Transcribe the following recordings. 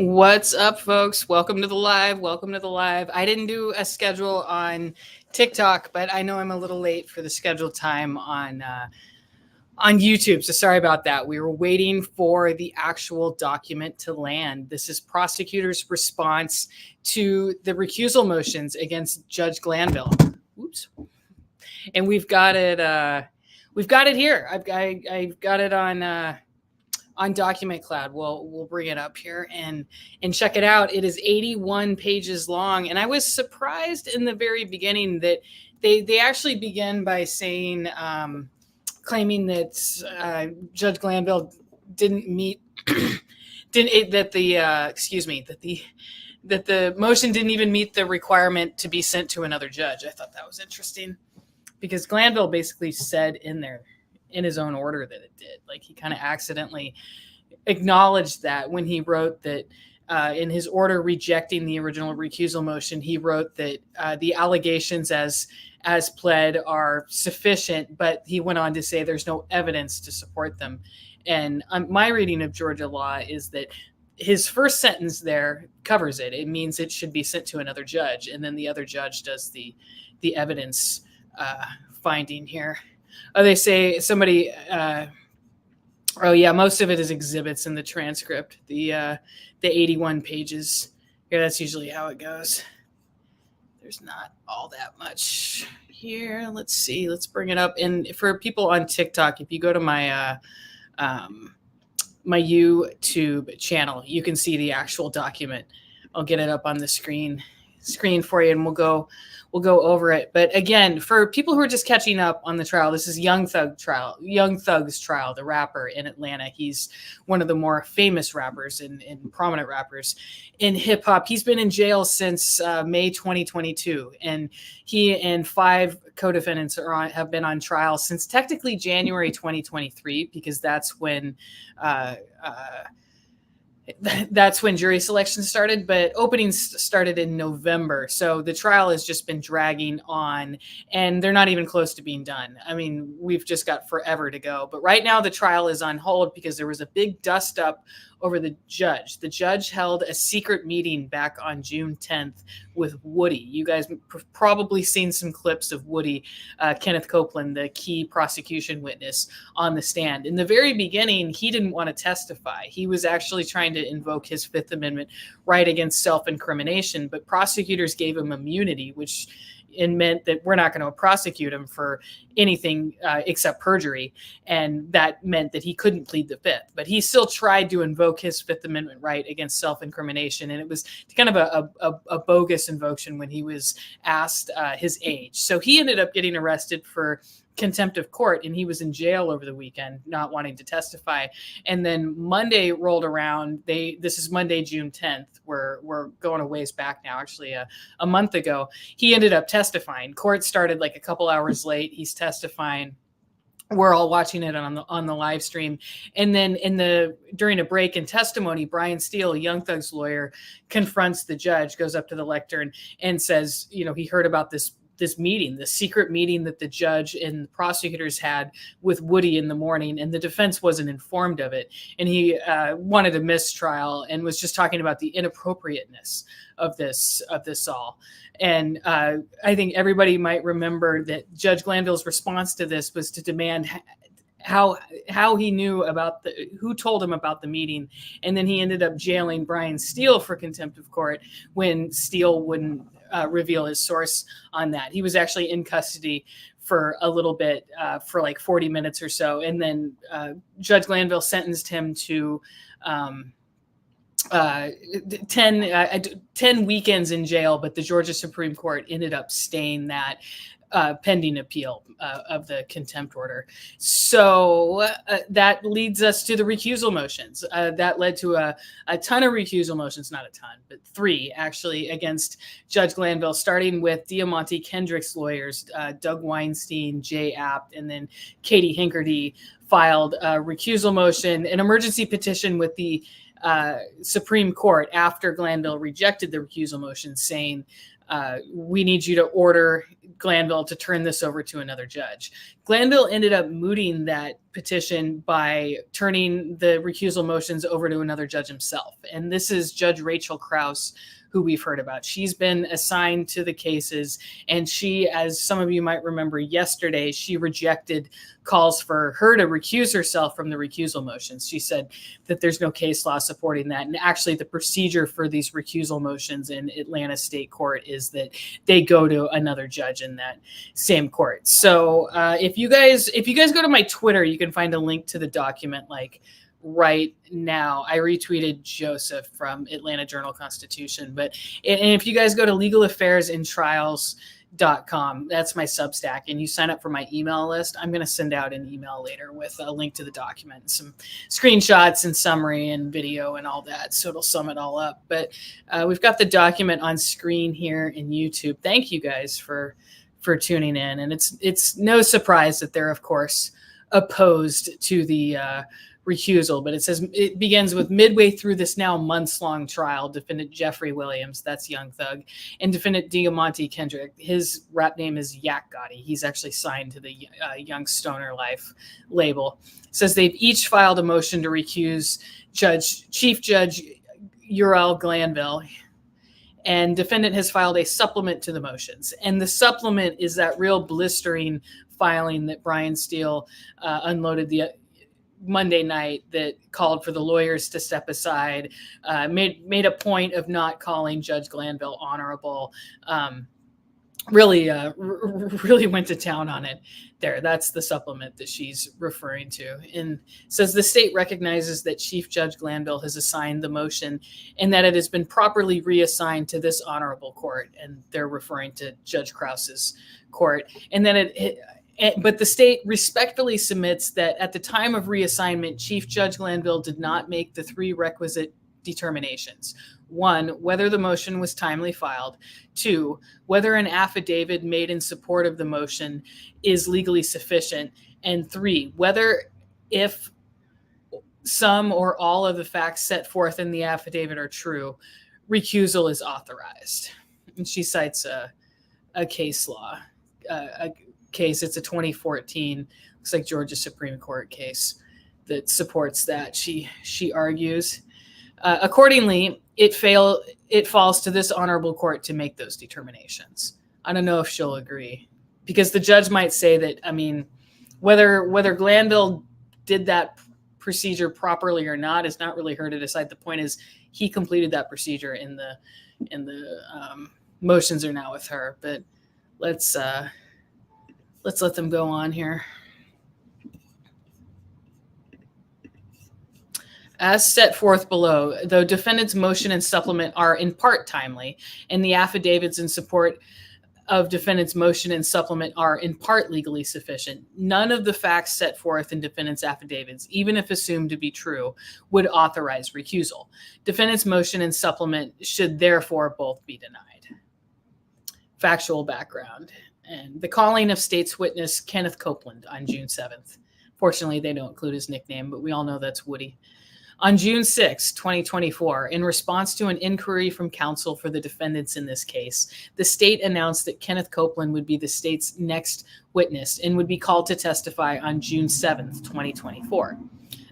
What's up, folks? Welcome to the live. Welcome to the live. I didn't do a schedule on TikTok, but I know I'm a little late for the scheduled time on YouTube. So sorry about that. We were waiting for the actual document to land. This is prosecutors' response to the recusal motions against Judge Glanville. Oops. And we've got it. We've got it here. I've got it on Document Cloud. We'll bring it up here and check it out. It is 81 pages long, and I was surprised in the very beginning that they actually begin by saying, claiming that Judge Glanville didn't meet that the motion didn't even meet the requirement to be sent to another judge. I thought that was interesting because Glanville basically said in there, in his own order, that it did. Like, he kind of accidentally acknowledged that when he wrote that in his order rejecting the original recusal motion, he wrote that the allegations as pled are sufficient, but he went on to say there's no evidence to support them. And my reading of Georgia law is that his first sentence there covers it. It means it should be sent to another judge, and then the other judge does the evidence finding here. Oh, they say somebody. Oh yeah, most of it is exhibits in the transcript. The 81 pages. Here, that's usually how it goes. There's not all that much here. Let's see. Let's bring it up. And for people on TikTok, if you go to my my YouTube channel, you can see the actual document. I'll get it up on the screen for you, and we'll go over it. But again, for people who are just catching up on the trial, this is Young Thug's trial, the rapper in Atlanta. He's one of the more famous rappers and prominent rappers in hip hop. He's been in jail since May 2022, and he and 5 co-defendants have been on trial since technically January 2023, because that's when jury selection started, but openings started in November. So the trial has just been dragging on, and they're not even close to being done. I mean, we've just got forever to go. But right now the trial is on hold because there was a big dust up over the judge. The judge held a secret meeting back on June 10th with Woody. You guys probably seen some clips of Woody, Kenneth Copeland, the key prosecution witness, on the stand. In the very beginning, he didn't want to testify. He was actually trying to invoke his Fifth Amendment right against self-incrimination, but prosecutors gave him immunity, which meant that we're not going to prosecute him for anything except perjury. And that meant that he couldn't plead the Fifth, but he still tried to invoke his Fifth Amendment right against self-incrimination. And it was kind of a bogus invocation when he was asked his age. So he ended up getting arrested for contempt of court, and he was in jail over the weekend, not wanting to testify. And then Monday rolled around. This is Monday, June 10th. We're going a ways back now, actually a month ago. He ended up testifying. Court started like a couple hours late. He's testifying. We're all watching it on the live stream. And then during a break in testimony, Brian Steele, Young Thug's lawyer, confronts the judge, goes up to the lectern and says, he heard about this meeting, the secret meeting that the judge and the prosecutors had with Woody in the morning, and the defense wasn't informed of it. And he wanted a mistrial and was just talking about the inappropriateness of this all. And I think everybody might remember that Judge Glanville's response to this was to demand how he knew about who told him about the meeting. And then he ended up jailing Brian Steele for contempt of court when Steele wouldn't reveal his source on that. He was actually in custody for a little bit, for like 40 minutes or so. And then Judge Glanville sentenced him to 10 weekends in jail, but the Georgia Supreme Court ended up staying that pending appeal of the contempt order. So that leads us to the recusal motions. That led to a ton of recusal motions, not a ton, but 3 actually against Judge Glanville, starting with Diamante Kendrick's lawyers, Doug Weinstein, Jay Apt, and then Katie Hinkerty filed a recusal motion, an emergency petition with the Supreme Court after Glanville rejected the recusal motion, saying we need you to order Glanville to turn this over to another judge. Glanville ended up mooting that petition by turning the recusal motions over to another judge himself. And this is Judge Rachel Krauss, who we've heard about. She's been assigned to the cases, and she, as some of you might remember yesterday, she rejected calls for her to recuse herself from the recusal motions. She said that there's no case law supporting that. And actually the procedure for these recusal motions in Atlanta State Court is that they go to another judge in that same court. So if you guys go to my Twitter, you can find a link to the document like right now. I retweeted Joseph from Atlanta Journal-Constitution. And if you guys go to legalaffairsandtrials.com, that's my Substack, and you sign up for my email list, I'm going to send out an email later with a link to the document, some screenshots and summary and video and all that. So it'll sum it all up. But we've got the document on screen here in YouTube. Thank you guys for tuning in. And it's no surprise that they're, of course, opposed to the recusal, but it says it begins with midway through this now months-long trial, defendant Jeffrey Williams, that's Young Thug, and defendant Diamante Kendrick, his rap name is Yak Gotti. He's actually signed to the Young Stoner Life label. It says they've each filed a motion to recuse Chief Judge Ural Glanville, and defendant has filed a supplement to the motions. And the supplement is that real blistering filing that Brian Steele unloaded the Monday night that called for the lawyers to step aside, made a point of not calling Judge Glanville honorable, really went to town on it there. That's the supplement that she's referring to. And says the state recognizes that Chief Judge Glanville has assigned the motion and that it has been properly reassigned to this honorable court. And they're referring to Judge Krauss's court. And then but the state respectfully submits that at the time of reassignment, Chief Judge Glanville did not make the three requisite determinations. 1, whether the motion was timely filed. 2, whether an affidavit made in support of the motion is legally sufficient. And 3, whether if some or all of the facts set forth in the affidavit are true, recusal is authorized. And she cites a case law, case. It's a 2014, looks like Georgia Supreme Court case that supports that. She argues accordingly, it falls to this honorable court to make those determinations. I don't know if she'll agree, because the judge might say that, I mean, whether Glanville did that procedure properly or not is not really her to decide. The point is he completed that procedure, and the motions are now with her. But let's let them go on here. As set forth below, though defendant's motion and supplement are in part timely, and the affidavits in support of defendant's motion and supplement are in part legally sufficient, none of the facts set forth in defendant's affidavits, even if assumed to be true, would authorize recusal. Defendant's motion and supplement should therefore both be denied. Factual background. And the calling of state's witness Kenneth Copeland on June 7th. Fortunately, they don't include his nickname, but we all know that's Woody. On June 6, 2024, in response to an inquiry from counsel for the defendants in this case, the state announced that Kenneth Copeland would be the state's next witness and would be called to testify on June 7th, 2024.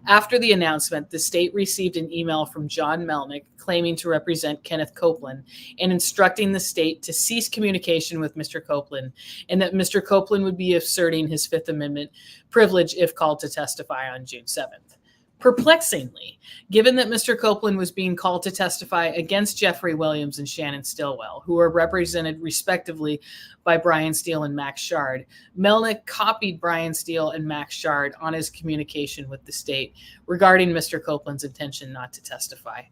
After the announcement, the state received an email from John Melnick claiming to represent Kenneth Copeland and instructing the state to cease communication with Mr. Copeland, and that Mr. Copeland would be asserting his Fifth Amendment privilege if called to testify on June 7th. Perplexingly, given that Mr. Copeland was being called to testify against Jeffrey Williams and Shannon Stillwell, who are represented respectively by Brian Steele and Max Shard, Melnick copied Brian Steele and Max Shard on his communication with the state regarding Mr. Copeland's intention not to testify.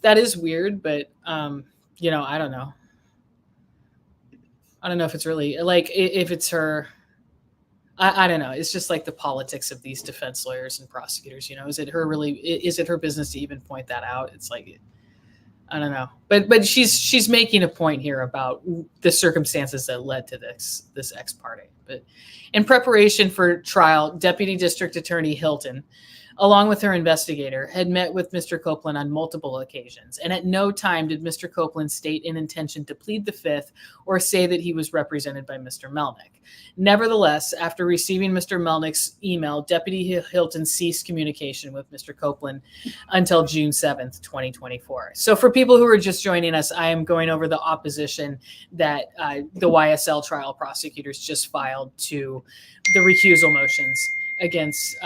That is weird, but, I don't know. I don't know if it's really, like, if it's her... I don't know. It's just like the politics of these defense lawyers and prosecutors. Is it her business to even point that out? It's like, I don't know. But she's making a point here about the circumstances that led to this ex parte. But in preparation for trial, Deputy District Attorney Hilton along with her investigator, had met with Mr. Copeland on multiple occasions, and at no time did Mr. Copeland state an intention to plead the fifth or say that he was represented by Mr. Melnick. Nevertheless, after receiving Mr. Melnick's email, Deputy Hilton ceased communication with Mr. Copeland until June 7th, 2024. So for people who are just joining us, I am going over the opposition that the YSL trial prosecutors just filed to the recusal motions against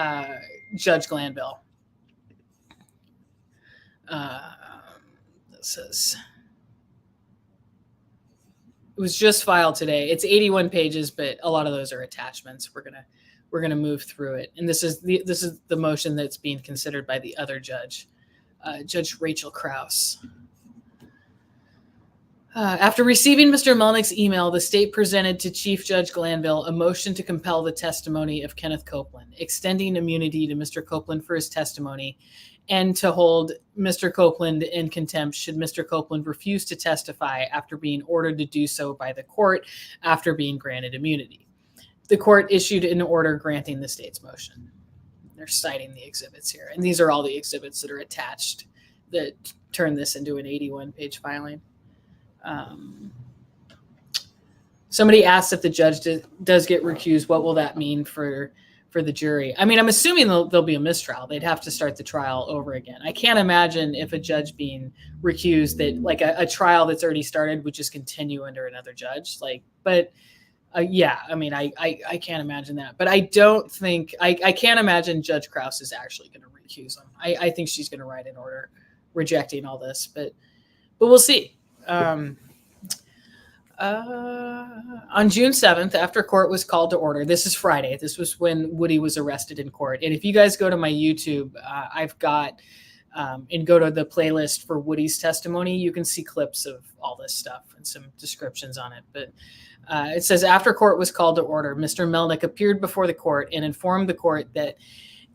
Judge Glanville. This is, it was just filed today. It's 81 pages, but a lot of those are attachments. We're gonna move through it, and this is the motion that's being considered by the other judge, Judge Rachel Krauss. After receiving Mr. Melnick's email, the state presented to Chief Judge Glanville a motion to compel the testimony of Kenneth Copeland, extending immunity to Mr. Copeland for his testimony, and to hold Mr. Copeland in contempt should Mr. Copeland refuse to testify after being ordered to do so by the court after being granted immunity. The court issued an order granting the state's motion. They're citing the exhibits here, and these are all the exhibits that are attached that turn this into an 81-page filing. Somebody asked if the judge does get recused, what will that mean for the jury? I mean, I'm assuming there'll be a mistrial. They'd have to start the trial over again. I can't imagine if a judge being recused that like a trial that's already started would just continue under another judge. Yeah, I mean, I can't imagine that. But I don't think, I can't imagine Judge Krauss is actually going to recuse him. I think she's going to write an order rejecting all this, but we'll see. On June 7th, after court was called to order, this is Friday. This was when Woody was arrested in court. And if you guys go to my YouTube, I've got, and go to the playlist for Woody's testimony, you can see clips of all this stuff and some descriptions on it. But it says, after court was called to order, Mr. Melnick appeared before the court and informed the court that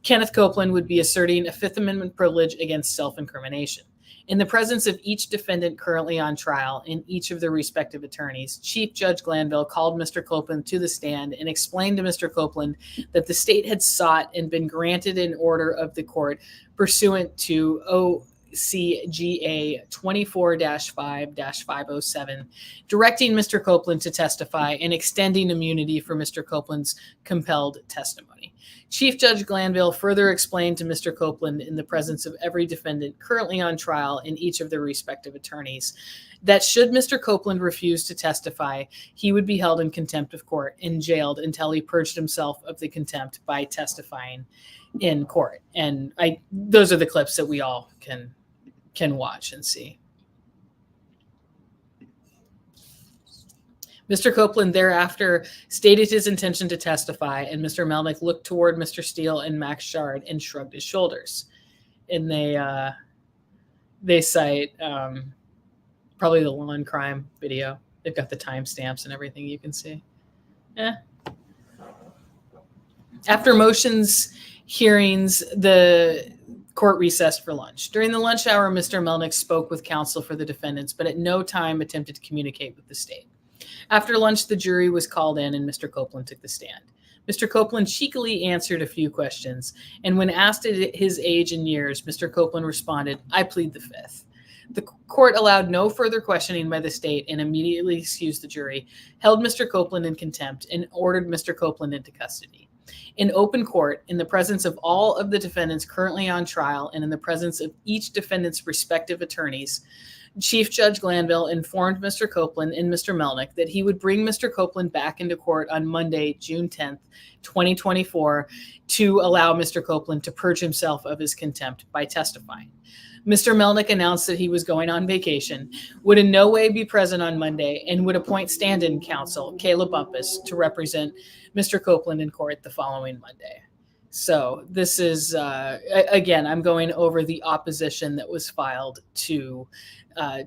Kenneth Copeland would be asserting a Fifth Amendment privilege against self-incrimination. In the presence of each defendant currently on trial and each of their respective attorneys, Chief Judge Glanville called Mr. Copeland to the stand and explained to Mr. Copeland that the state had sought and been granted an order of the court pursuant to OCGA 24-5-507, directing Mr. Copeland to testify and extending immunity for Mr. Copeland's compelled testimony. Chief Judge Glanville further explained to Mr. Copeland in the presence of every defendant currently on trial and each of their respective attorneys that should Mr. Copeland refuse to testify, he would be held in contempt of court and jailed until he purged himself of the contempt by testifying in court. And those are the clips that we all can watch and see. Mr. Copeland thereafter stated his intention to testify, and Mr. Melnick looked toward Mr. Steele and Max Shard and shrugged his shoulders. And they cite probably the lawn crime video. They've got the timestamps and everything you can see. After motions hearings, the court recessed for lunch. During the lunch hour, Mr. Melnick spoke with counsel for the defendants, but at no time attempted to communicate with the state. After lunch, the jury was called in and Mr. Copeland took the stand. Mr. Copeland cheekily answered a few questions, and when asked his age and years, Mr. Copeland responded, "I plead the fifth." The court allowed no further questioning by the state and immediately excused the jury, held Mr. Copeland in contempt, and ordered Mr. Copeland into custody. In open court, in the presence of all of the defendants currently on trial and in the presence of each defendant's respective attorneys, Chief Judge Glanville informed Mr. Copeland and Mr. Melnick that he would bring Mr. Copeland back into court on Monday, June 10th, 2024, to allow Mr. Copeland to purge himself of his contempt by testifying. Mr. Melnick announced that he was going on vacation, would in no way be present on Monday, and would appoint stand-in counsel, Kayla Bumpus, to represent Mr. Copeland in court the following Monday. So this is, again, I'm going over the opposition that was filed to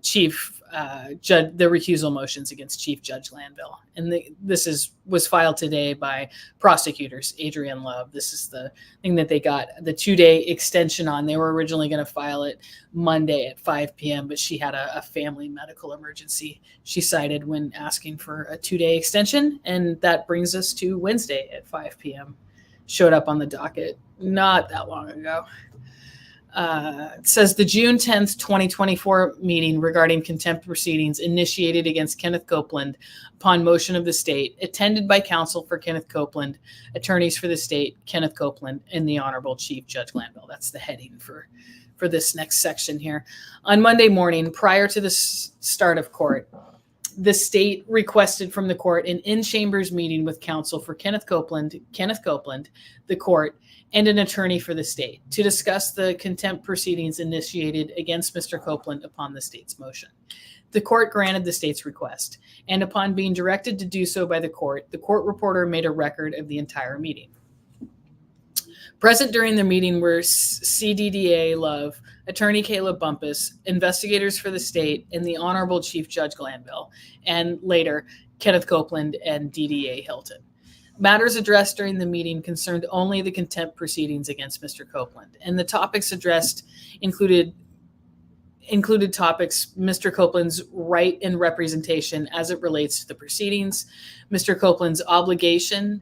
Chief Judge, the recusal motions against Chief Judge Glanville. And this was filed today by prosecutors, Adrienne Love. This is the thing that they got the 2-day extension on. They were originally going to file it Monday at 5 p.m., but she had a family medical emergency she cited when asking for a 2-day extension. And that brings us to Wednesday at 5 p.m. showed up on the docket not that long ago. It says the June 10th, 2024 meeting regarding contempt proceedings initiated against Kenneth Copeland upon motion of the state, attended by counsel for Kenneth Copeland, attorneys for the state, Kenneth Copeland, and the Honorable Chief Judge Glanville. That's the heading for this next section here. On Monday morning, prior to the start of court, the state requested from the court an in-chambers meeting with counsel for Kenneth Copeland, the court, and an attorney for the state to discuss the contempt proceedings initiated against Mr. Copeland upon the state's motion. The court granted the state's request, and upon being directed to do so by the court reporter made a record of the entire meeting. Present during the meeting were CDDA Love, Attorney Caleb Bumpus, investigators for the state, and the Honorable Chief Judge Glanville, and later Kenneth Copeland and DDA Hilton. Matters addressed during the meeting concerned only the contempt proceedings against Mr. Copeland, and the topics addressed included topics: Mr. Copeland's right and representation as it relates to the proceedings, Mr. Copeland's obligations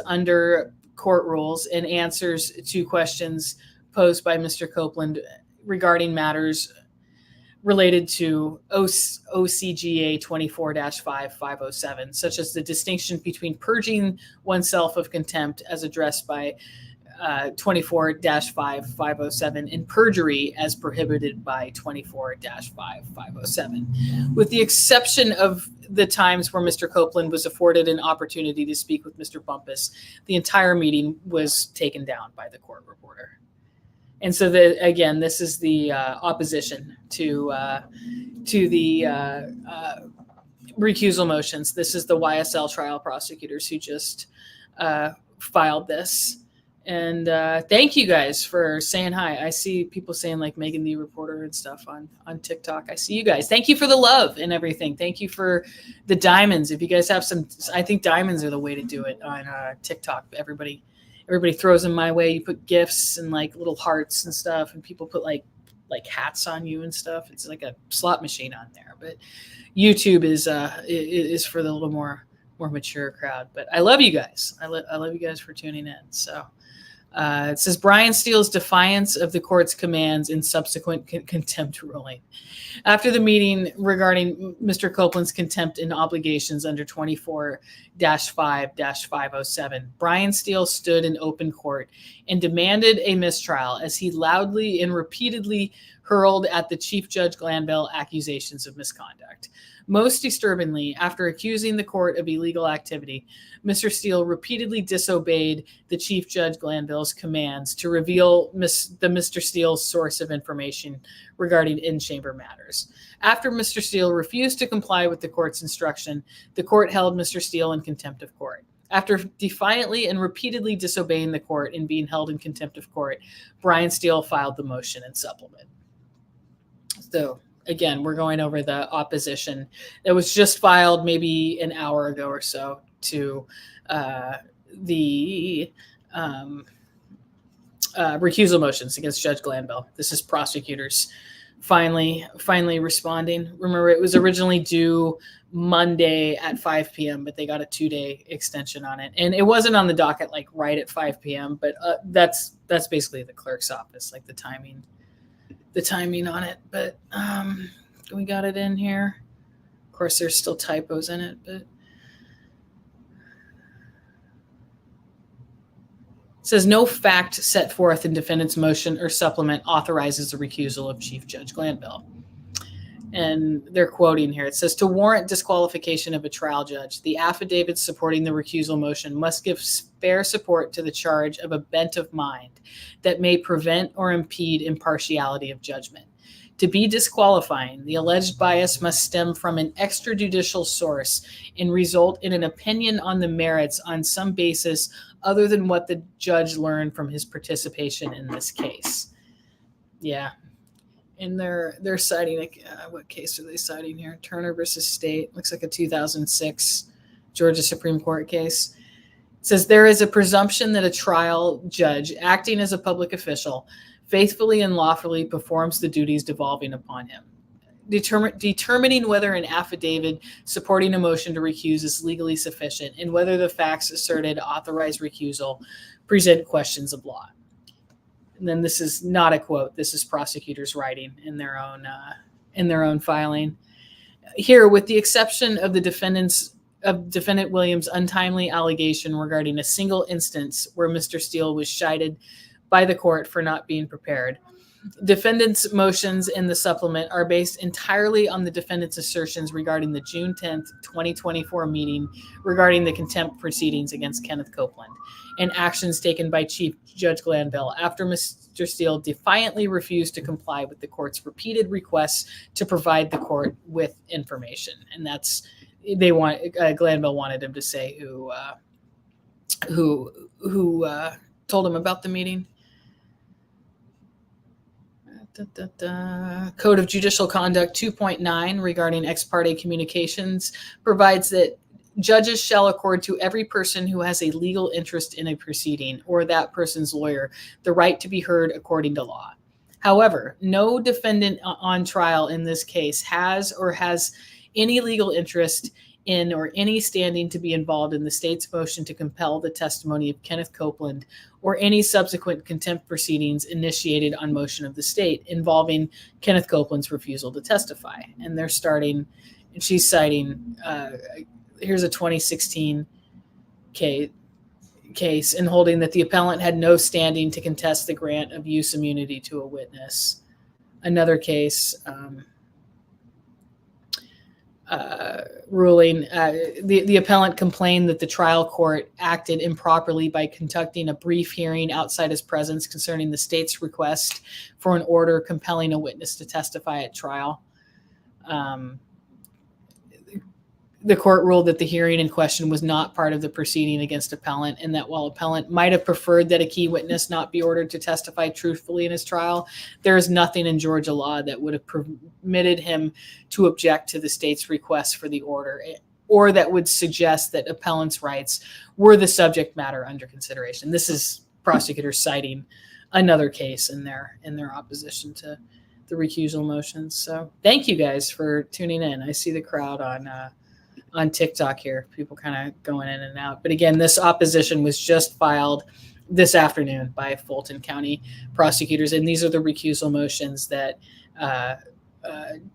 under court rules, and answers to questions posed by Mr. Copeland regarding matters related to OCGA 24-5-507, such as the distinction between purging oneself of contempt as addressed by 24-5-507 and perjury as prohibited by 24-5-507. With the exception of the times where Mr. Copeland was afforded an opportunity to speak with Mr. Bumpus, the entire meeting was taken down by the court reporter. And so, again, this is the opposition to the recusal motions. This is the YSL trial prosecutors who just filed this. And thank you guys for saying hi. I see people saying like Meghann the reporter and stuff on TikTok. I see you guys. Thank you for the love and everything. Thank you for the diamonds. If you guys have some, I think diamonds are the way to do it on TikTok. Everybody throws them my way. You put gifts and like little hearts and stuff, and people put like hats on you and stuff. It's like a slot machine on there. But YouTube is for the little more mature crowd. But I love you guys. I love you guys for tuning in. So it says Brian Steele's defiance of the court's commands in subsequent contempt ruling. After the meeting regarding Mr. Copeland's contempt and obligations under 24-5-507, Brian Steele stood in open court and demanded a mistrial as he loudly and repeatedly hurled at the Chief Judge Glanville accusations of misconduct. Most disturbingly, after accusing the court of illegal activity, Mr. Steele repeatedly disobeyed the Chief Judge Glanville's commands to reveal Mr. Steele's source of information regarding in-chamber matters. After Mr. Steele refused to comply with the court's instruction, the court held Mr. Steele in contempt of court. After defiantly and repeatedly disobeying the court and being held in contempt of court, Brian Steele filed the motion and supplement. So, again, we're going over the opposition that was just filed maybe an hour ago or so to the recusal motions against Judge Glanville. This is prosecutors finally responding. Remember, it was originally due Monday at 5 p.m., but they got a 2-day extension on it. And it wasn't on the docket like right at 5 p.m., but that's basically the clerk's office, like the timing on it. But we got it in here. Of course, there's still typos in it, but it says no fact set forth in defendant's motion or supplement authorizes the recusal of Chief Judge Glanville. And they're quoting here. It says, to warrant disqualification of a trial judge, the affidavits supporting the recusal motion must give fair support to the charge of a bent of mind that may prevent or impede impartiality of judgment. To be disqualifying, the alleged bias must stem from an extrajudicial source and result in an opinion on the merits on some basis other than what the judge learned from his participation in this case. Yeah. And they're citing, what case are they citing here? Turner versus State. Looks like a 2006 Georgia Supreme Court case. It says there is a presumption that a trial judge acting as a public official faithfully and lawfully performs the duties devolving upon him. determining whether an affidavit supporting a motion to recuse is legally sufficient and whether the facts asserted authorize recusal present questions of law. And then this is not a quote. This is prosecutors writing in their own filing. Here, with the exception of defendant Williams' untimely allegation regarding a single instance where Mr. Steele was chided by the court for not being prepared, defendant's motions in the supplement are based entirely on the defendant's assertions regarding the June 10th, 2024 meeting regarding the contempt proceedings against Kenneth Copeland and actions taken by Chief Judge Glanville after Mr. Steele defiantly refused to comply with the court's repeated requests to provide the court with information. And that's, Glanville wanted him to say who told him about the meeting. Code of Judicial Conduct 2.9 regarding ex parte communications provides that judges shall accord to every person who has a legal interest in a proceeding or that person's lawyer the right to be heard according to law. However, no defendant on trial in this case has any legal interest in or any standing to be involved in the state's motion to compel the testimony of Kenneth Copeland or any subsequent contempt proceedings initiated on motion of the state involving Kenneth Copeland's refusal to testify. And she's citing, here's a 2016 case and holding that the appellant had no standing to contest the grant of use immunity to a witness. Another case, ruling, the appellant complained that the trial court acted improperly by conducting a brief hearing outside his presence concerning the state's request for an order compelling a witness to testify at trial. The court ruled that the hearing in question was not part of the proceeding against appellant, and that while appellant might have preferred that a key witness not be ordered to testify truthfully in his trial, there is nothing in Georgia law that would have permitted him to object to the state's request for the order, or that would suggest that appellant's rights were the subject matter under consideration. This is prosecutors citing another case in their opposition to the recusal motions. So thank you guys for tuning in. I see the crowd on TikTok here, people kind of going in and out. But again, this opposition was just filed this afternoon by Fulton County prosecutors. And these are the recusal motions that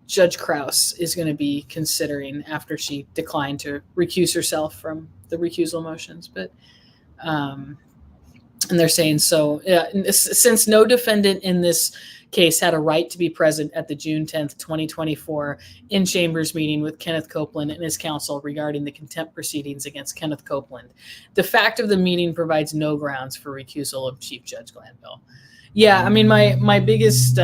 Judge Krauss is going to be considering after she declined to recuse herself from the recusal motions. But, and they're saying, so since no defendant in this case had a right to be present at the June 10th, 2024 in chambers meeting with Kenneth Copeland and his counsel regarding the contempt proceedings against Kenneth Copeland, the fact of the meeting provides no grounds for recusal of Chief Judge Glanville. Yeah, I mean, my biggest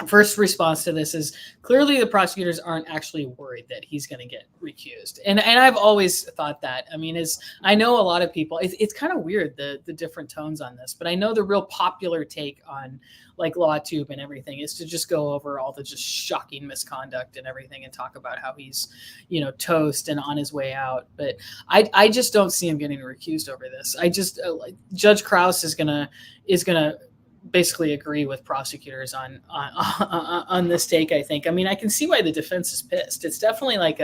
first response to this is clearly the prosecutors aren't actually worried that he's going to get recused. And I've always thought that. I mean, I know a lot of people, it's kind of weird, the different tones on this, but I know the real popular take on like LawTube and everything is to just go over all the just shocking misconduct and everything and talk about how he's, toast and on his way out. But I just don't see him getting recused over this. I just, Judge Krauss is going to basically agree with prosecutors on this take, I think. I mean, I can see why the defense is pissed. It's definitely like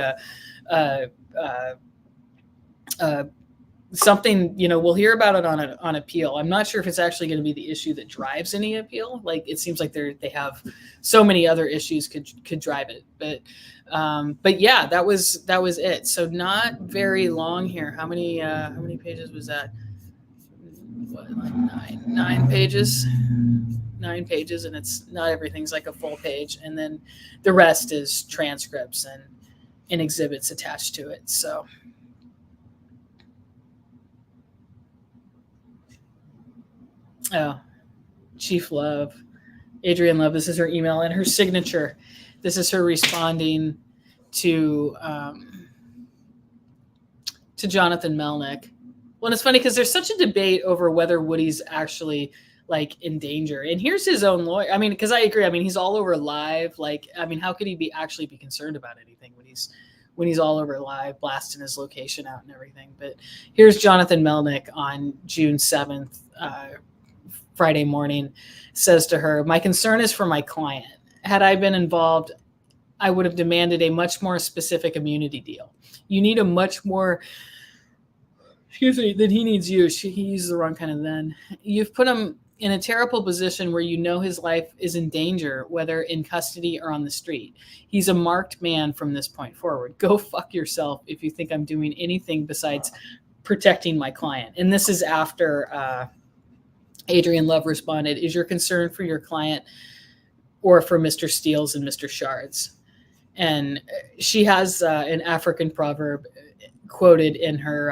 something, we'll hear about it on appeal. I'm not sure if it's actually going to be the issue that drives any appeal. Like, it seems like they have so many other issues could drive it. But yeah, that was it. So not very long here. How many pages was that? Nine pages, and it's not everything's like a full page, and then the rest is transcripts and exhibits attached to it. So Chief Love, Adrienne Love, this is her email and her signature. This is her responding to Jonathan Melnick. Well, and it's funny because there's such a debate over whether Woody's actually like in danger. And here's his own lawyer. I mean, because I agree. I mean, he's all over live. Like, I mean, how could he actually be concerned about anything when he's all over live, blasting his location out and everything? But here's Jonathan Melnick on June 7th, Friday morning, says to her, "My concern is for my client. had I been involved, I would have demanded a much more specific immunity deal. You need a much more, excuse me, than he needs you. He used the wrong kind of then. You've put him in a terrible position where you know his life is in danger, whether in custody or on the street. He's a marked man from this point forward. Go fuck yourself if you think I'm doing anything besides protecting my client. And this is after Adrian Love responded, is your concern for your client or for Mr. Steele and Mr. Shards? And she has an African proverb quoted in her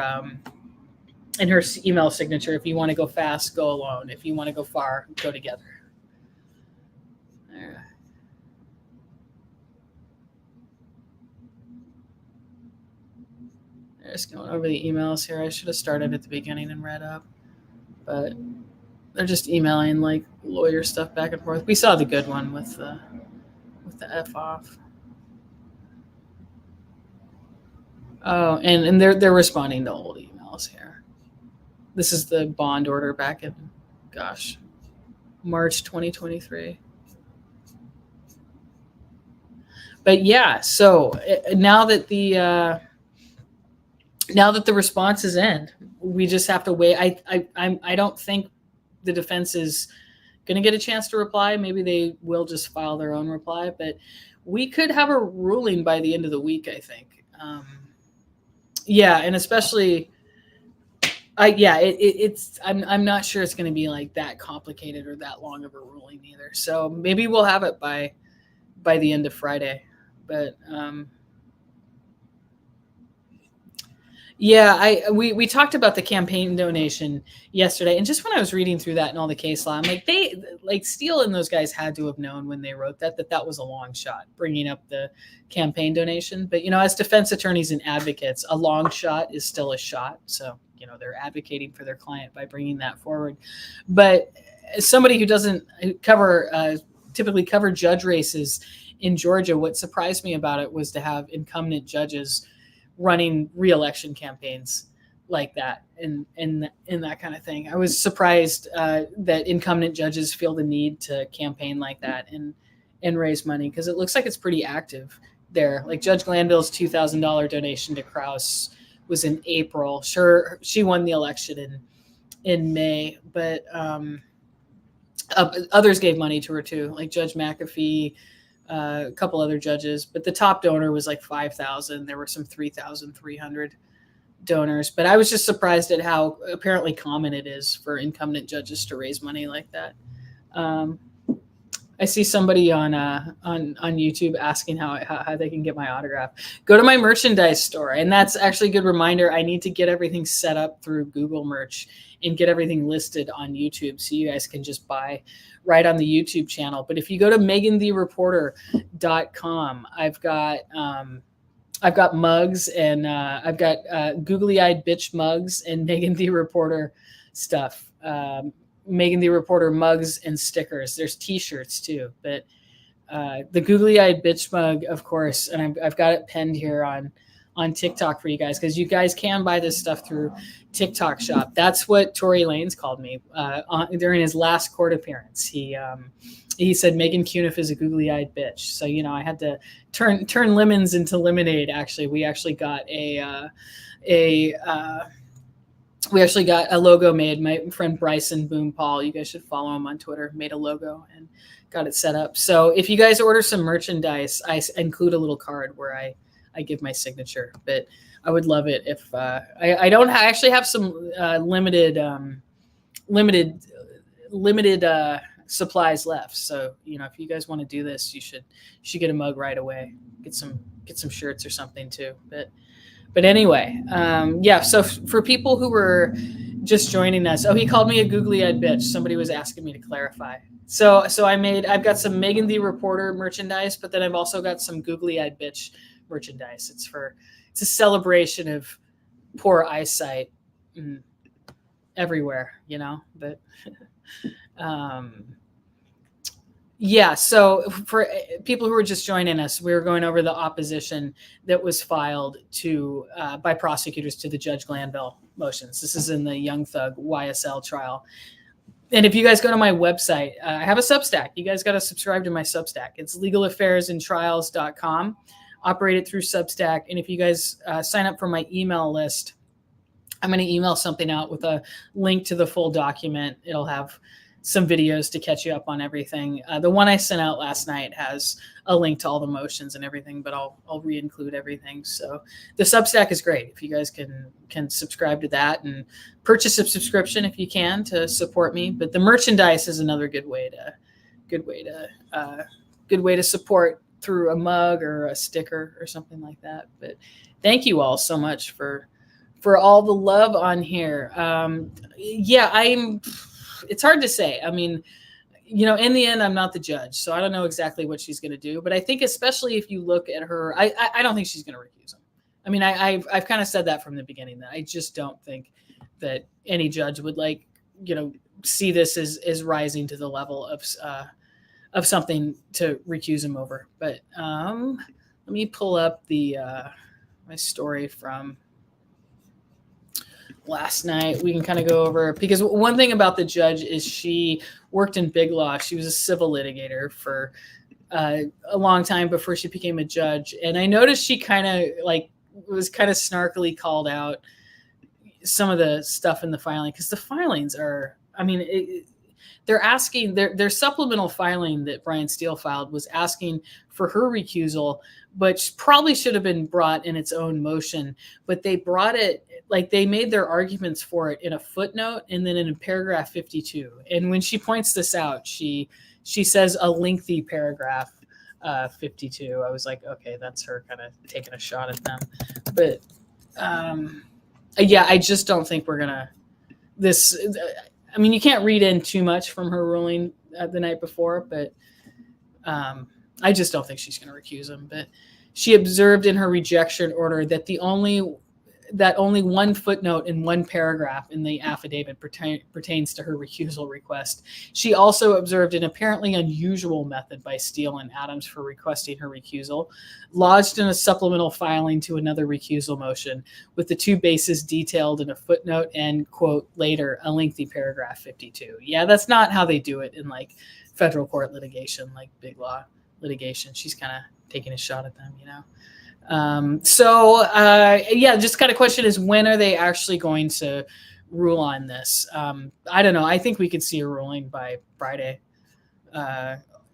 email signature. If you want to go fast, go alone. If you want to go far, go together. Just going over the emails here. I should have started at the beginning and read up, but they're just emailing like lawyer stuff back and forth. We saw the good one with the F off. Oh, and they're responding to old emails here. This is the bond order back in, March 2023. But yeah, so now that the response is in, we just have to wait. I don't think the defense is going to get a chance to reply. Maybe they will just file their own reply, but we could have a ruling by the end of the week, I think. Yeah, and especially, I'm not sure it's going to be like that complicated or that long of a ruling either. So maybe we'll have it by the end of Friday. But yeah, we talked about the campaign donation yesterday, and just when I was reading through that and all the case law, I'm like, Steele and those guys had to have known when they wrote that was a long shot, bringing up the campaign donation. But as defense attorneys and advocates, a long shot is still a shot. So they're advocating for their client by bringing that forward. But as somebody who doesn't typically cover judge races in Georgia, what surprised me about it was to have incumbent judges running re-election campaigns like that and that kind of thing. I was surprised that incumbent judges feel the need to campaign like that and raise money, because it looks like it's pretty active there. Like Judge Glanville's $2,000 donation to Krauss was in April. Sure, she won the election in May, but others gave money to her too, like Judge McAfee, a couple other judges, but the top donor was like 5,000. There were some 3,300 donors, but I was just surprised at how apparently common it is for incumbent judges to raise money like that. I see somebody on YouTube asking how they can get my autograph. Go to my merchandise store, and that's actually a good reminder. I need to get everything set up through Google Merch and get everything listed on YouTube, so you guys can just buy right on the YouTube channel. But if you go to MeghannTheReporter.com, I've got mugs, and I've got googly-eyed bitch mugs and Meghann the Reporter stuff. Meghann the Reporter mugs and stickers. There's t-shirts too, but the googly-eyed bitch mug, of course, and I've got it pinned here on TikTok for you guys, because you guys can buy this stuff through TikTok shop. That's what Tory Lanez called me during his last court appearance. He said MeghannCuniff is a googly-eyed bitch. So I had to turn lemons into lemonade. Actually, we actually got a logo made. My friend Bryson Boom Paul, you guys should follow him on Twitter, made a logo and got it set up. So if you guys order some merchandise, I include a little card where I give my signature. But I would love it if I don't actually have some limited supplies left. So if you guys want to do this, you should get a mug right away. Get some shirts or something too. But anyway, so for people who were just joining us, he called me a googly-eyed bitch. Somebody was asking me to clarify. So I've got some Meghann the Reporter merchandise, but then I've also got some googly-eyed bitch merchandise. It's a celebration of poor eyesight everywhere, but so for people who are just joining us, we were going over the opposition that was filed by prosecutors to the Judge Glanville motions. This is in the Young Thug YSL trial. And if you guys go to my website, I have a Substack. You guys got to subscribe to my Substack. It's legalaffairsandtrials.com. Operate it through Substack. And if you guys sign up for my email list, I'm going to email something out with a link to the full document. It'll have some videos to catch you up on everything. The one I sent out last night has a link to all the motions and everything, but I'll re-include everything. So the Substack is great. If you guys can subscribe to that and purchase a subscription if you can to support me. But the merchandise is another good way to support through a mug or a sticker or something like that. But thank you all so much for all the love on here. It's hard to say. I mean, in the end, I'm not the judge, so I don't know exactly what she's going to do. But I think, especially if you look at her, I don't think she's going to recuse him. I mean, I've kind of said that from the beginning, that I just don't think that any judge would see this as rising to the level of something to recuse him over. But let me pull up my story from last night. We can kind of go over, because one thing about the judge is she worked in big law. She was a civil litigator for a long time before she became a judge. And I noticed she kind of was kind of snarkily called out some of the stuff in the filing, because the filings are, they're asking, their supplemental filing that Brian Steele filed was asking for her recusal, but probably should have been brought in its own motion. But they brought it, they made their arguments for it in a footnote and then in paragraph 52. And when she points this out, she says a lengthy paragraph 52. I was like, okay, that's her kind of taking a shot at them. But I just don't think we're gonna you can't read in too much from her ruling the night before, but I just don't think she's going to recuse him. But she observed in her rejection order that only one footnote in one paragraph in the affidavit pertains to her recusal request. She also observed an apparently unusual method by Steele and Adams for requesting her recusal, lodged in a supplemental filing to another recusal motion, with the two bases detailed in a footnote and, quote, later, a lengthy paragraph 52. Yeah, that's not how they do it in federal court litigation, big law litigation. She's kind of taking a shot at them, just kind of question is, when are they actually going to rule on this? I don't know. I think we could see a ruling by Friday.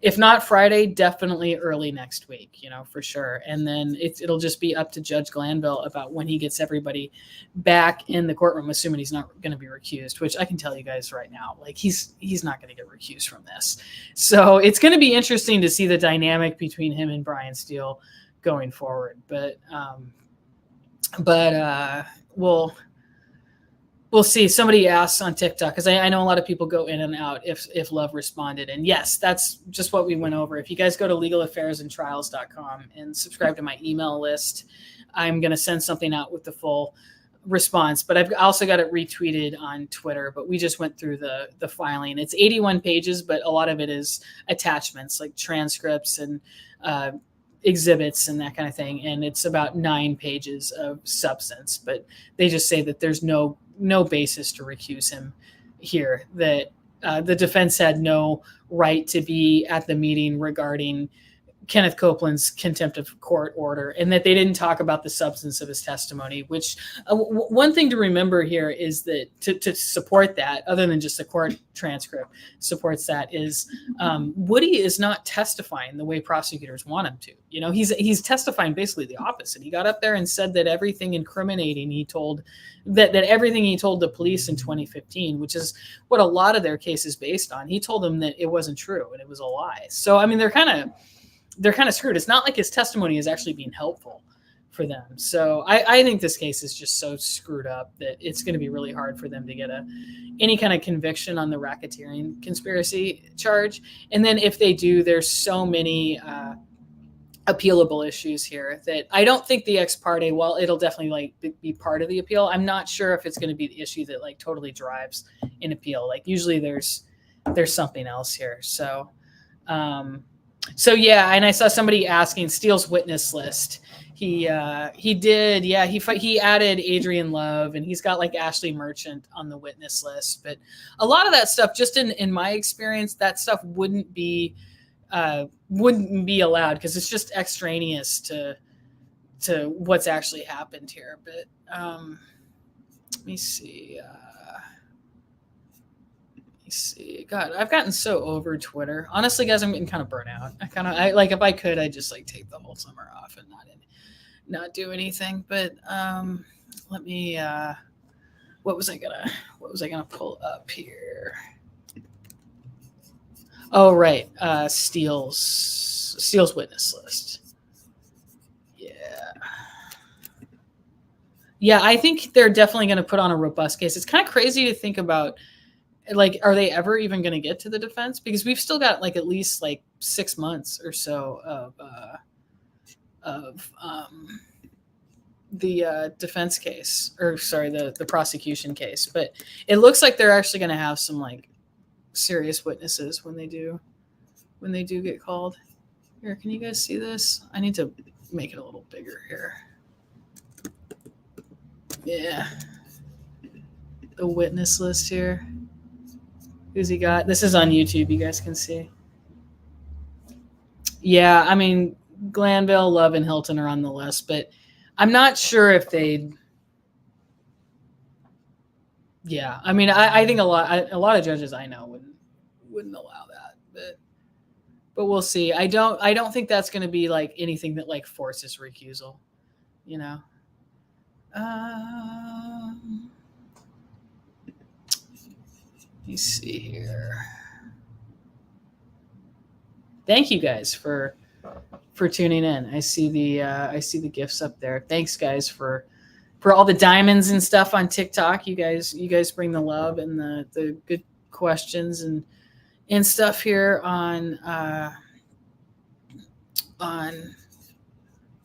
If not Friday, definitely early next week, for sure. And then it'll just be up to Judge Glanville about when he gets everybody back in the courtroom, assuming he's not going to be recused, which I can tell you guys right now, he's not going to get recused from this. So it's going to be interesting to see the dynamic between him and Brian Steele going forward. But we'll see. Somebody asks on TikTok, because I know a lot of people go in and out, if Love responded. And yes, that's just what we went over. If you guys go to legalaffairsandtrials.com and subscribe to my email list, I'm going to send something out with the full response. But I've also got it retweeted on Twitter. But we just went through the filing. It's 81 pages, but a lot of it is attachments, like transcripts and exhibits and that kind of thing. And it's about 9 pages of substance. But they just say that there's no basis to recuse him here, that the defense had no right to be at the meeting regarding Kenneth Copeland's contempt of court order, and that they didn't talk about the substance of his testimony, which one thing to remember here is that to support that, other than just the court transcript supports that, is Woody is not testifying the way prosecutors want him to. He's testifying basically the opposite. He got up there and said that everything incriminating he told, that everything he told the police in 2015, which is what a lot of their case is based on, he told them that it wasn't true and it was a lie. So, they're kind of screwed. It's not like his testimony is actually being helpful for them. So I think this case is just so screwed up that it's going to be really hard for them to get any kind of conviction on the racketeering conspiracy charge. And then if they do, there's so many appealable issues here that I don't think the ex parte, while it'll definitely be part of the appeal, I'm not sure if it's going to be the issue that totally drives an appeal. Usually there's something else here. So yeah, and I saw somebody asking Steele's witness list. He did. Yeah, he added Adrian Love, and he's got like Ashley Merchant on the witness list. But a lot of that stuff, just in my experience, that stuff wouldn't be allowed because it's just extraneous to what's actually happened here. But let me see. God, I've gotten so over Twitter. Honestly, guys, I'm getting kind of burnt out. I like, if I could, I'd just like take the whole summer off and not do anything. But let me. What was I gonna pull up here? Oh, right. Steele's witness list. Yeah, I think they're definitely going to put on a robust case. It's kind of crazy to think about, like, are they ever even going to get to the defense? Because we've still got like at least like 6 months or so of the defense case, or sorry, the prosecution case. But it looks like they're actually going to have some like serious witnesses when they do get called. Here, can you guys see this? I need to make it a little bigger here. Yeah, the witness list here. Who's he got? This is on YouTube. You guys can see. Yeah, I mean, Glanville, Love, and Hilton are on the list, but I'm not sure if they'd. Yeah, I mean, I think a lot of judges I know wouldn't allow that, but we'll see. I don't think that's going to be like anything that like forces recusal, you know. Let me see here. Thank you guys for tuning in. I see the gifts up there. Thanks guys for all the diamonds and stuff on TikTok. You guys bring the love and the good questions and stuff here on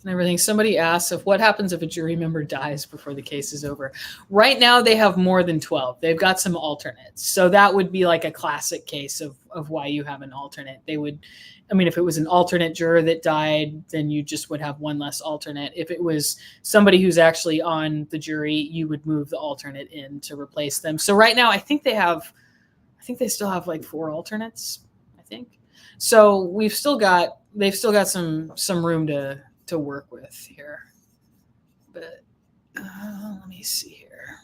and everything. Somebody asks what happens if a jury member dies before the case is over. Right now they have more than 12. They've got some alternates. So that would be like a classic case of why you have an alternate. They would, I mean, if it was an alternate juror that died, then you just would have one less alternate. If it was somebody who's actually on the jury, you would move the alternate in to replace them. So right now I think they still have like 4 alternates, I think. So they've still got some room to work with here. But let me see here.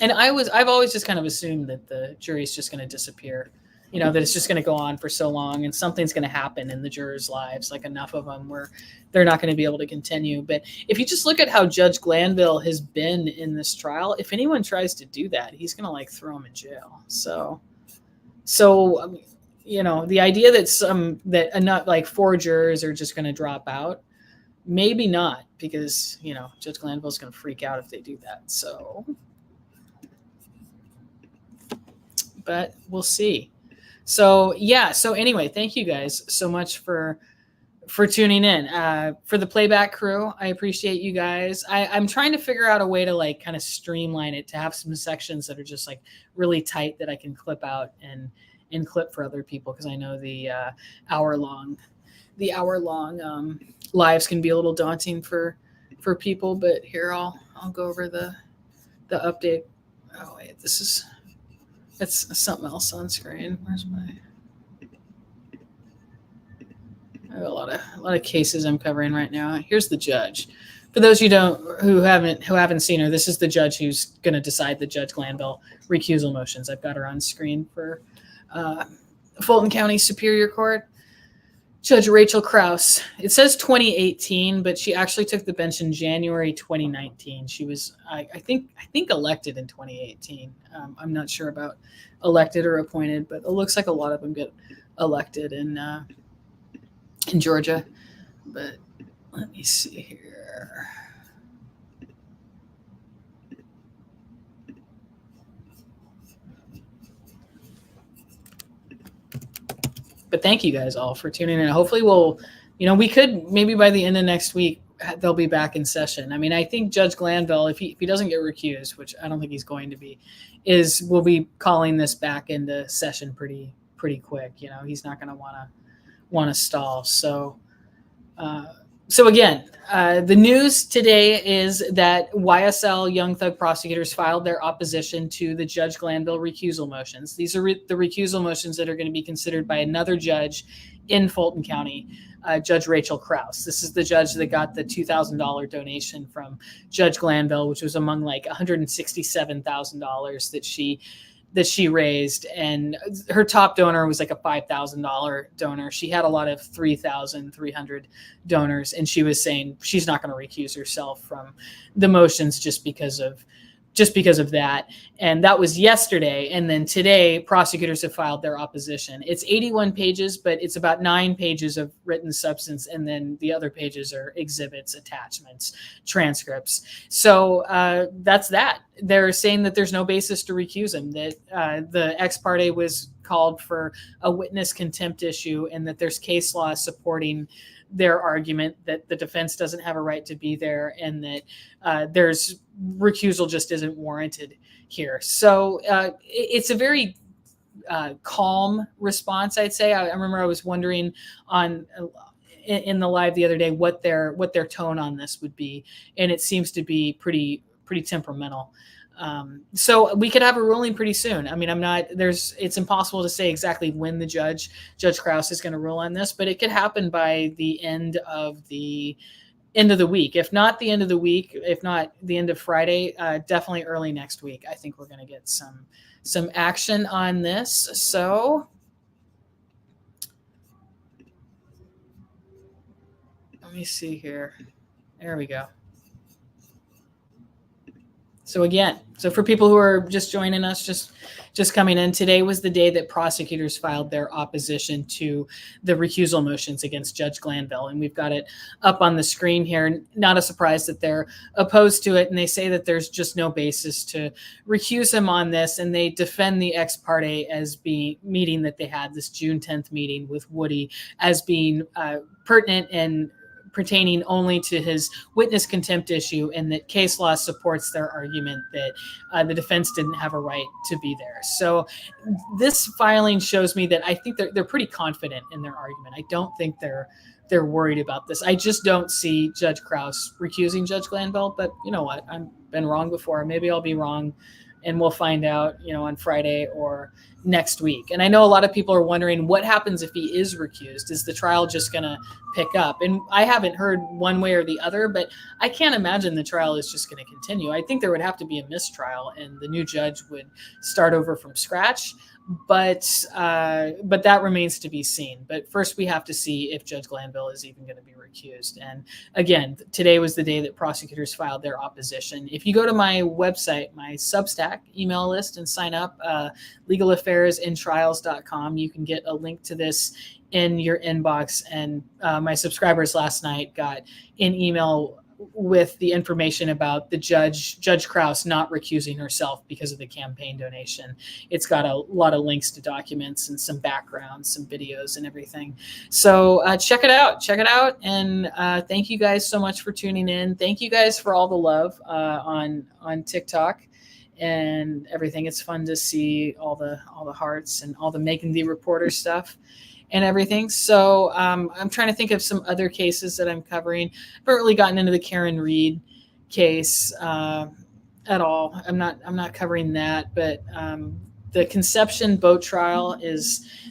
And I've always just kind of assumed that the jury's just going to disappear, you know, that it's just going to go on for so long and something's going to happen in the jurors' lives, like enough of them where they're not going to be able to continue. But if you just look at how Judge Glanville has been in this trial, if anyone tries to do that, he's going to like throw them in jail. So you know, the idea that not like 4 jurors are just going to drop out, maybe not, because, you know, Judge Glanville is going to freak out if they do that. So, but we'll see. So yeah. So anyway, thank you guys so much for tuning in. For the playback crew, I appreciate you guys. I'm trying to figure out a way to like kind of streamline it, to have some sections that are just like really tight that I can clip out and clip for other people, because I know the hour-long lives can be a little daunting for people. But here I'll go over the update. Oh wait, that's something else on screen. Where's my? I have a lot of cases I'm covering right now. Here's the judge. For those who haven't seen her, this is the judge who's going to decide the Judge Glanville recusal motions. I've got her on screen for Fulton County Superior Court. Judge Rachel Krauss. It says 2018, but she actually took the bench in January 2019. She was, I think, elected in 2018. I'm not sure about elected or appointed, but it looks like a lot of them get elected in Georgia. But let me see here. But thank you guys all for tuning in. Hopefully we could maybe by the end of next week, they'll be back in session. I mean, I think Judge Glanville, if he doesn't get recused, which I don't think he's going to be, we'll be calling this back into session pretty quick. You know, he's not going to want to stall. So So again, the news today is that YSL Young Thug prosecutors filed their opposition to the Judge Glanville recusal motions. These are the recusal motions that are going to be considered by another judge in Fulton County, Judge Rachel Krauss. This is the judge that got the $2,000 donation from Judge Glanville, which was among like $167,000 that she raised, and her top donor was like a $5,000 donor. She had a lot of 3,300 donors, and she was saying she's not going to recuse herself from the motions just because of that. And that was yesterday. And then today, prosecutors have filed their opposition. It's 81 pages, but it's about 9 pages of written substance. And then the other pages are exhibits, attachments, transcripts. So that's that. They're saying that there's no basis to recuse him, that the ex parte was called for a witness contempt issue, and that there's case law supporting their argument that the defense doesn't have a right to be there, and that there's recusal just isn't warranted here. So it's a very calm response, I'd say. I remember I was wondering in the live the other day what their tone on this would be, and it seems to be pretty temperamental. So we could have a ruling pretty soon. I mean, it's impossible to say exactly when Judge Krauss is going to rule on this, but it could happen by the end of the week. If not the end of the week, if not the end of Friday, definitely early next week. I think we're going to get some action on this. So let me see here. There we go. So again, for people who are just joining us, just coming in, today was the day that prosecutors filed their opposition to the recusal motions against Judge Glanville. And we've got it up on the screen here. Not a surprise that they're opposed to it. And they say that there's just no basis to recuse him on this. And they defend the ex parte as being meeting that they had, this June 10th meeting with Woody, as being pertinent and pertaining only to his witness contempt issue, and that case law supports their argument that the defense didn't have a right to be there. So this filing shows me that I think they're pretty confident in their argument. I don't think they're worried about this. I just don't see Judge Krauss recusing Judge Glanville, but you know what? I've been wrong before. Maybe I'll be wrong, and we'll find out, on Friday or next week. And I know a lot of people are wondering what happens if he is recused. Is the trial just going to pick up? And I haven't heard one way or the other, but I can't imagine the trial is just going to continue. I think there would have to be a mistrial, and the new judge would start over from scratch. But that remains to be seen. But first, we have to see if Judge Glanville is even going to be recused. And again, today was the day that prosecutors filed their opposition. If you go to my website, my Substack email list, and sign up, legalaffairsandtrials.com, you can get a link to this in your inbox. And my subscribers last night got an email with the information about the Judge Krauss not recusing herself because of the campaign donation. It's got a lot of links to documents and some backgrounds, some videos and everything. So check it out. And thank you guys so much for tuning in. Thank you guys for all the love on TikTok and everything. It's fun to see all the hearts and all the Meghann the Reporter stuff and everything. So I'm trying to think of some other cases that I'm covering. I haven't really gotten into the Karen Reed case at all. I'm not covering that, but the Conception boat trial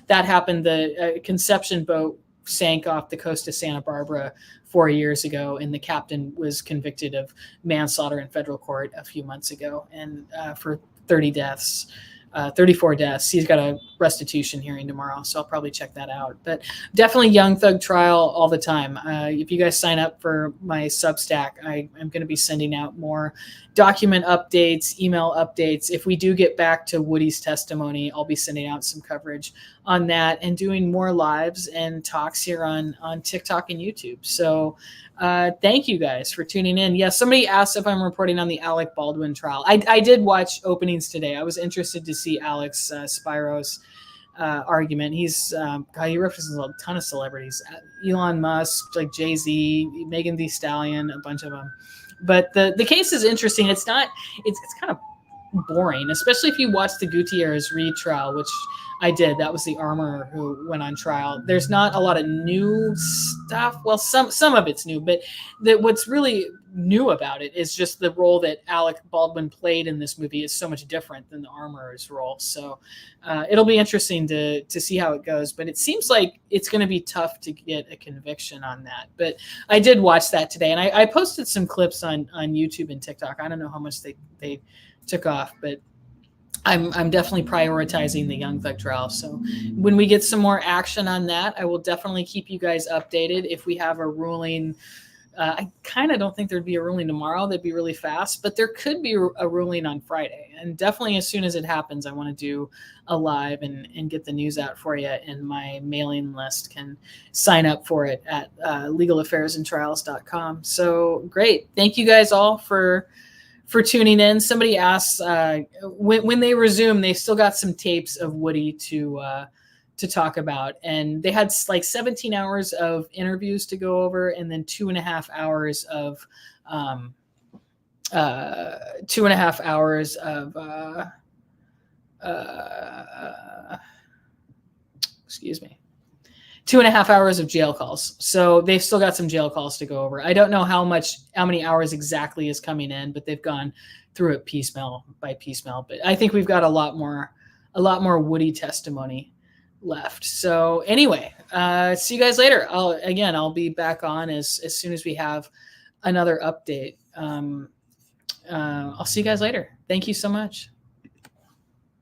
that happened. The Conception boat sank off the coast of Santa Barbara 4 years ago, and the captain was convicted of manslaughter in federal court a few months ago, and for 34 deaths. He's got a restitution hearing tomorrow, so I'll probably check that out. But definitely Young Thug trial all the time. If you guys sign up for my Substack, I'm going to be sending out more document updates, email updates. If we do get back to Woody's testimony, I'll be sending out some coverage on that and doing more lives and talks here on TikTok and YouTube. So thank you guys for tuning in. Yeah, somebody asked if I'm reporting on the Alec Baldwin trial. I did watch openings today. I was interested to see Alex Spiro's argument. He represents a ton of celebrities. Elon Musk, like Jay-Z, Megan Thee Stallion, a bunch of them. But the case is interesting. It's kind of boring, especially if you watch the Gutierrez Reed trial, which I did. That was the armorer who went on trial. There's not a lot of new stuff. Well, some of it's new, but what's really new about it is just the role that Alec Baldwin played in this movie is so much different than the armorer's role. So it'll be interesting to see how it goes. But it seems like it's going to be tough to get a conviction on that. But I did watch that today, and I posted some clips on YouTube and TikTok. I don't know how much they took off, but I'm definitely prioritizing the Young Thug trial. So when we get some more action on that, I will definitely keep you guys updated. If we have a ruling, I kind of don't think there'd be a ruling tomorrow. That'd be really fast, but there could be a ruling on Friday. And definitely as soon as it happens, I want to do a live and get the news out for you. And my mailing list can sign up for it at legalaffairsandtrials.com. So great. Thank you guys all for tuning in. Somebody asked when they resume, they've still got some tapes of Woody to talk about, and they had like 17 hours of interviews to go over, and then 2.5 hours of excuse me, 2.5 hours of jail calls. So they've still got some jail calls to go over. I don't know how many hours exactly is coming in, but they've gone through it piecemeal by piecemeal. But I think we've got a lot more Woody testimony left. So anyway, see you guys later. I'll be back on as soon as we have another update. I'll see you guys later. Thank you so much.